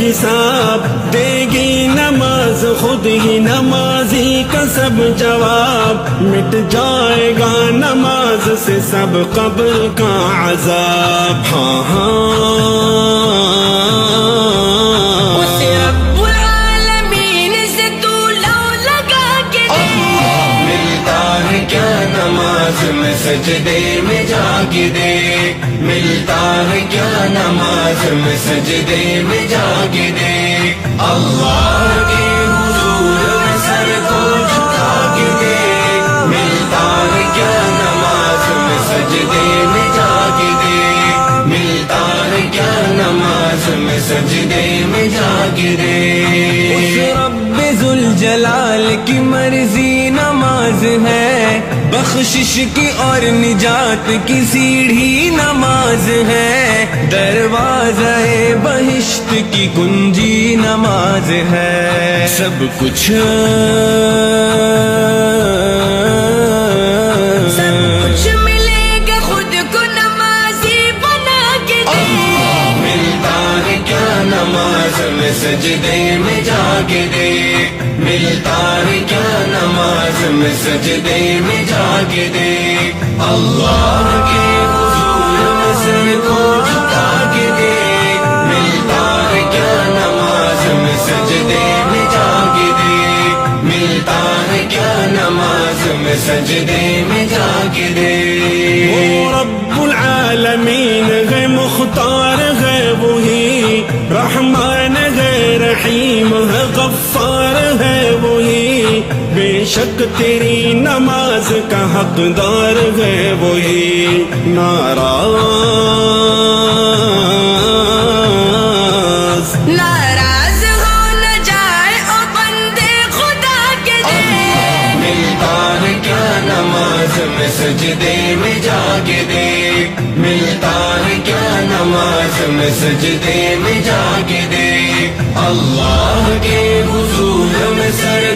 حساب، دے گی نماز خود ہی نمازی کا سب جواب، مٹ جائے گا نماز سے سب قبر کا عذاب۔ ہاں ہاں سجدے میں جاگ دے، ملتا ہے کیا نماز میں سجدے میں جاگ دے، اللہ کے حضور میں سر کو جھکا کے دے، ملتا ہے کیا نماز میں سجدے میں جاگ دے، ملتا ہے کیا نماز میں سجدے میں جاگ دے۔ اس رب ذوالجلال کی مرضی نماز ہے، بخشش کی اور نجات کی سیڑھی نماز ہے، دروازہ بہشت کی کنجی نماز ہے، سب کچھ ملے گا خود کو نمازی بنا کے دے، ملتا ہے کیا نماز میں سجدے میں جاگ دے، ملتا ہے کیا نماز میں سجدے میں جاگ دے، اللہ کے حضور میں سر کو جھکا کے دے، ملتا ہے کیا نماز میں سجدے میں جاگ دے، ملتا ہے کیا نماز میں سجدے میں جاگ دے۔ وہ رب العالمین ہے، مختار ہے وہی، رحمان ہے، رحیم ہے، غفار ہے وہی، بے شک تیری نماز کا حقدار ہے وہی، ناراض ہو نہ جائے او بندے خدا کے دے، ملتا ہے کیا نماز میں سجدے میں جاگ دے، ملتا ہے کیا نماز میں سجدے میں جاگ دے، اللہ کے حضور میں سر